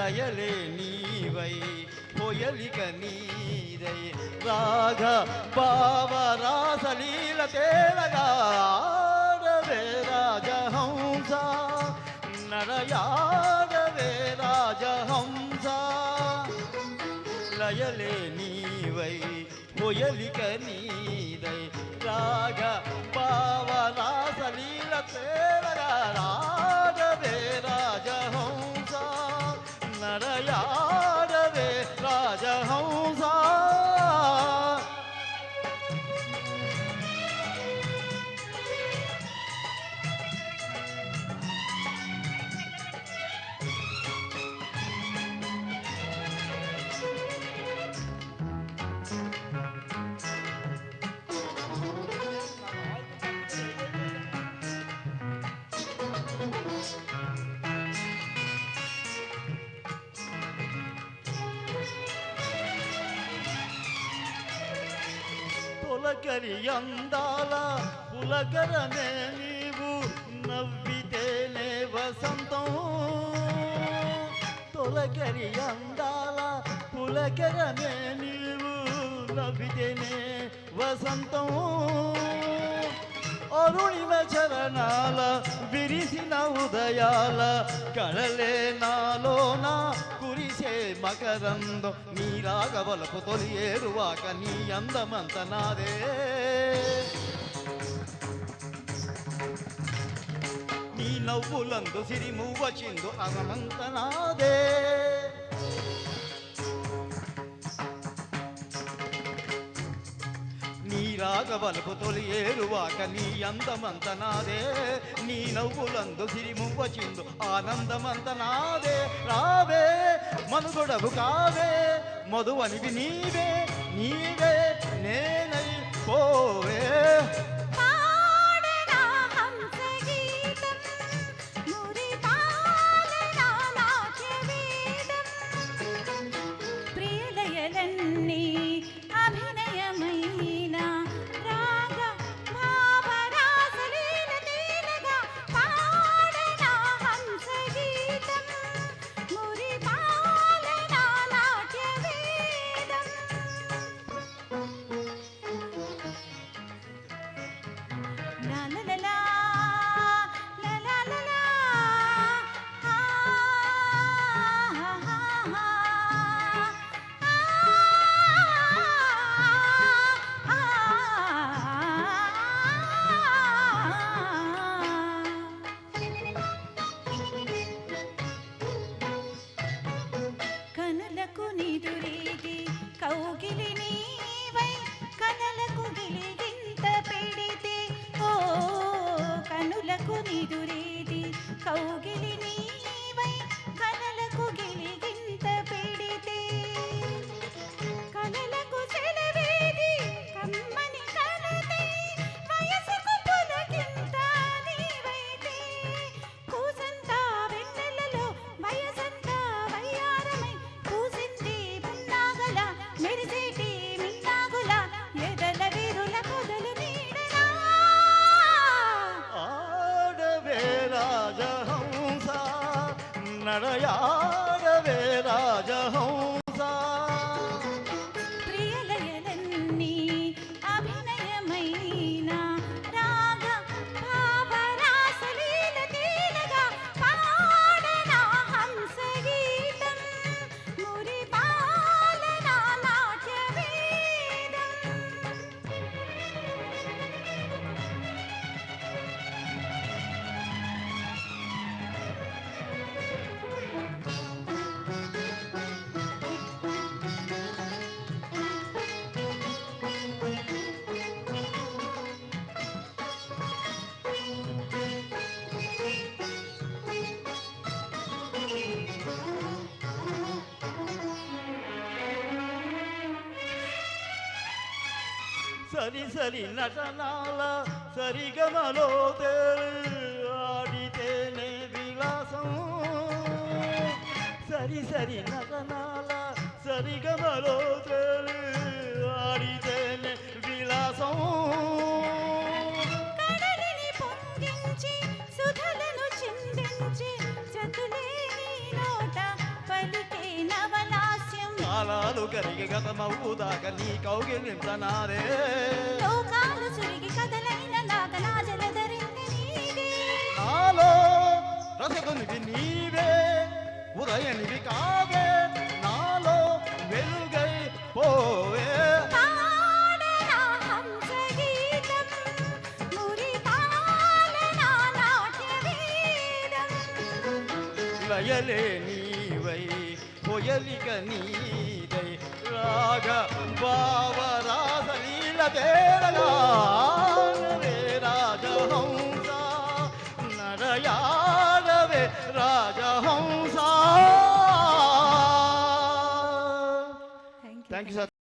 లయలే నీవై పొయలిక నీదై రాగ భావ రాసలీల తేలగా ఆడవే రాజహంస నడయాడవే రాజహంస లయలే నీవై పొయలిక నీదై రాగ భావ రాసలీల తేలగా ఆడవే రాజహంస నడయాడవే రాజహంస పులకరి అందాల పులకరమే నీవు నవ్వితేనే వసంతం తొలకరి అందాల పులకరమే నీవు నవ్వితేనే వసంతం అరుణిమ చరణాల విరిసిన ఉదయాల కళలే నాలోన కురిసే మకరందం నీ రాగవలపు తొలి ఏరువాక నీ అందమంత నాదే నీ నవ్వులందు సిరిమువ్వ చిందు అగమంత నాదే నీ రాగవలపు తొలి ఏరువాక నీ అందమంత నాదే నీ నవ్వులందు సిరిమువ్వ చిందు ఆనందమంత నాదే రావే మనుగొడవు కావే మధువనివి నీవే నీవే నేనై పోవే నడయాడవే రాజహంస ప్రియలయలన్నీ అభినయమైన రాగ భావ రాసలీల తేలగా పాడనా హంస గీతం మురి పాలనా నాట్య వేదం సరి సరి నటనాల సరిగమలో ఆడితేనే విలాసం సరి సరి నటనాల సరిగమలో ఆడితేనే విలాసం కడలిని పొంగించి సుధలను చిందించి చతులే నీ నోట పలికి కరిగి గతమవుదాక నీ కౌగిలించనారే లోకాలు సురిగి కదలైన నాగనాజల ధరింది నీదే నాలో రసగునివి నీవే ఉదయనివి కావే నాలో వెలుగై పోవే పాడనా హంస గీతం మురిపాలనా నాట్య వేదం లయలే నీవై పొయలిక నీదై రాగ భావరాసలీల తేరగా నరే రాజహంస నరయాడవే రాజహంస thank you thank you sir